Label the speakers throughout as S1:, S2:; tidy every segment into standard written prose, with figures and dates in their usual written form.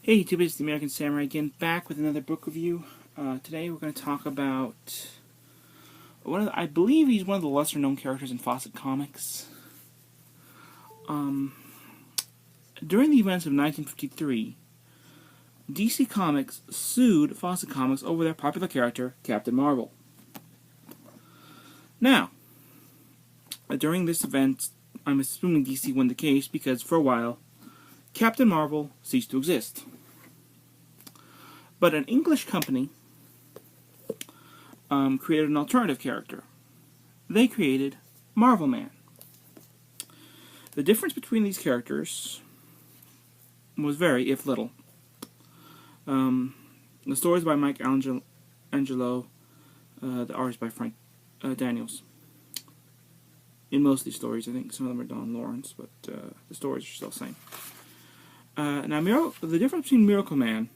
S1: Hey YouTube, it's the American Samurai again, back with another book review. Today we're going to talk about I believe he's one of the lesser known characters in Fawcett Comics. During the events of 1953, DC Comics sued Fawcett Comics over their popular character, Captain Marvel. Now, during this event, I'm assuming DC won the case because for a while, Captain Marvel ceased to exist. But an English company created an alternative character. They created Marvel Man. The difference between these characters was very, if little. The stories by Mike Angelo, the art is by Frank Daniels. In most of these stories, I think some of them are Don Lawrence, but the stories are still the same. Now, the difference between Miracle Man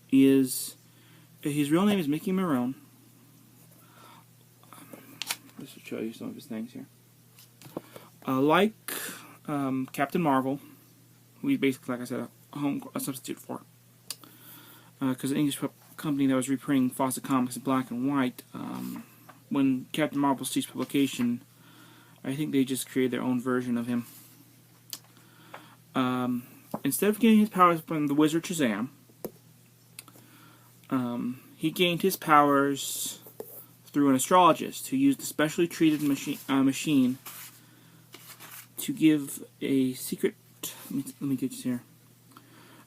S1: is his real name is Mickey Marone. This will show you some of his things here. Like Captain Marvel, who he's basically, like I said, a substitute for. Because the English company that was reprinting Fawcett Comics in black and white, when Captain Marvel ceased publication, I think they just created their own version of him. Instead of getting his powers from the wizard Shazam, he gained his powers through an astrologist who used a specially treated machine to give a secret. Let me get this here.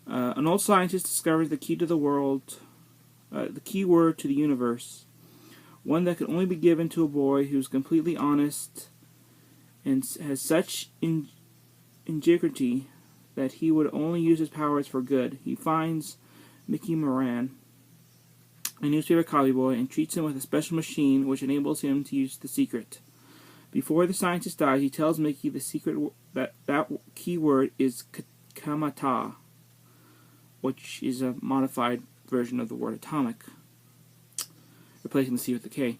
S1: An old scientist discovered the key to the world, the key word to the universe, one that could only be given to a boy who's completely honest and has such integrity that he would only use his powers for good. He finds Mickey Moran, a newspaper copy boy, and treats him with a special machine which enables him to use the secret. Before the scientist dies, he tells Mickey the secret that key word is Kamata, which is a modified version of the word atomic, replacing the C with the K.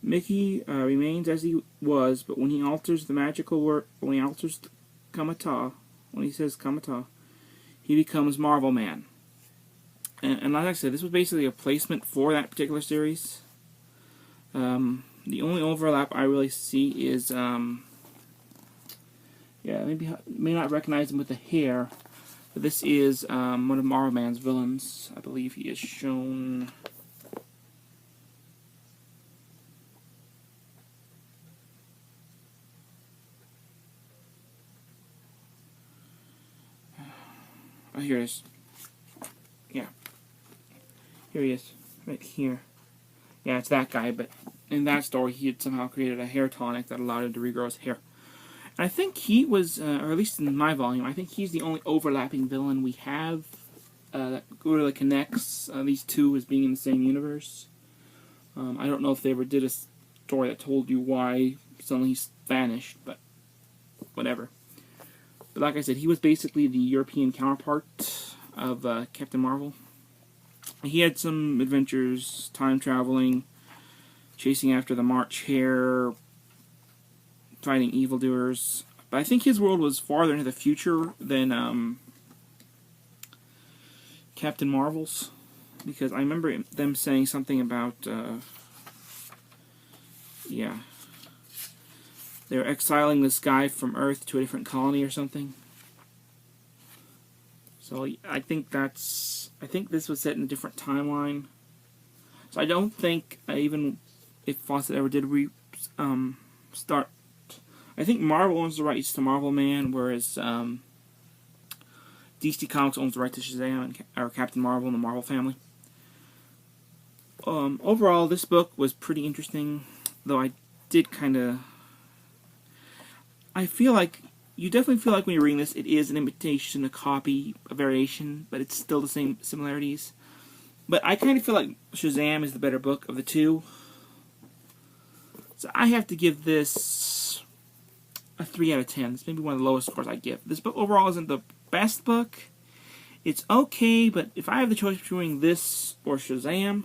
S1: Mickey remains as he was, but when he alters the magical word, when he alters Kamata, when he says Kamata, he becomes Marvel Man. And like I said, this was basically a placement for that particular series. The only overlap I really see is, maybe may not recognize him with the hair, but this is one of Marvel Man's villains. I believe he is shown. Oh, here it is. Yeah. Here he is. Right here. Yeah, it's that guy, but in that story, he had somehow created a hair tonic that allowed him to regrow his hair. And I think he was, or at least in my volume, I think he's the only overlapping villain we have that really connects these two as being in the same universe. I don't know if they ever did a story that told you why suddenly he's vanished, but whatever. But like I said, he was basically the European counterpart of Captain Marvel. He had some adventures, time traveling, chasing after the March Hare, fighting evildoers. But I think his world was farther into the future than Captain Marvel's, because I remember them saying something about, they're exiling this guy from Earth to a different colony or something. So I think this was set in a different timeline. So I don't think, even if Fawcett ever did start, I think Marvel owns the rights to Marvel Man, whereas DC Comics owns the right to Shazam or Captain Marvel and the Marvel family. Overall, this book was pretty interesting, though I did kind of. You definitely feel like when you're reading this, it is an imitation, a copy, a variation, but it's still the same similarities. But I kind of feel like Shazam is the better book of the two. So I have to give this a 3 out of 10. It's maybe one of the lowest scores I give. This book overall isn't the best book. It's okay, but if I have the choice between this or Shazam,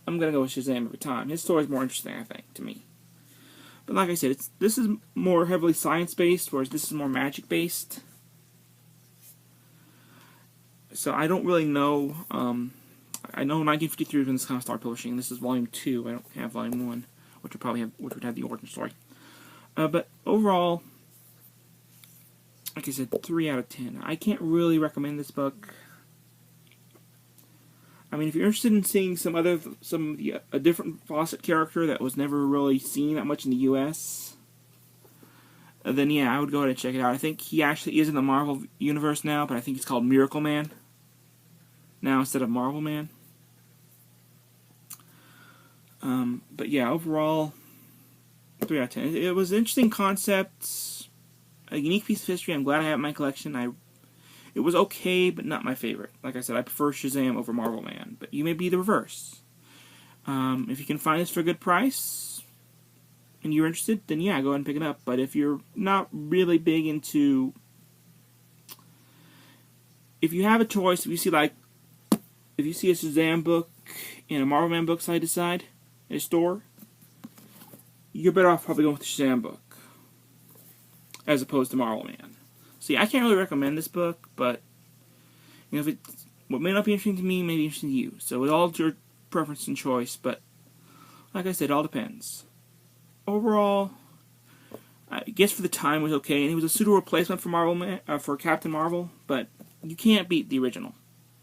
S1: I'm going to go with Shazam every time. His story is more interesting, I think, to me. But like I said, this is more heavily science-based, whereas this is more magic-based. So I don't really know. I know 1953 is when this kind of started publishing. This is volume 2. I don't have volume 1, which would have the origin story. But overall, like I said, 3 out of 10. I can't really recommend this book. I mean, if you're interested in seeing a different Fawcett character that was never really seen that much in the U.S., then yeah, I would go ahead and check it out. I think he actually is in the Marvel universe now, but I think he's called Miracle Man now instead of Marvel Man. But yeah, overall, 3 out of 10. It was an interesting concept, a unique piece of history. I'm glad I have it in my collection. It was okay, but not my favorite. Like I said, I prefer Shazam over Marvel Man, but you may be the reverse. If you can find this for a good price, and you're interested, then yeah, go ahead and pick it up. But if you're not really big into... If you have a choice, if you see a Shazam book and a Marvel Man book side to side in a store, you're better off probably going with the Shazam book as opposed to Marvel Man. See, I can't really recommend this book, but you know, what may not be interesting to me may be interesting to you. So it's all your preference and choice, but like I said, it all depends. Overall, I guess for the time it was okay, and it was a pseudo replacement for Captain Marvel, but you can't beat the original.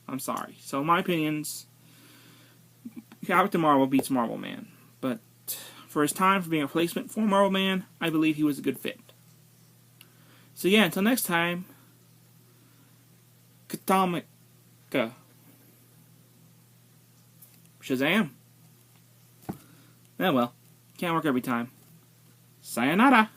S1: I'm sorry. So in my opinions, Captain Marvel beats Marvel Man, but for his time for being a replacement for Marvel Man, I believe he was a good fit. So yeah, until next time, Katamica. Shazam. Oh well, can't work every time. Sayonara.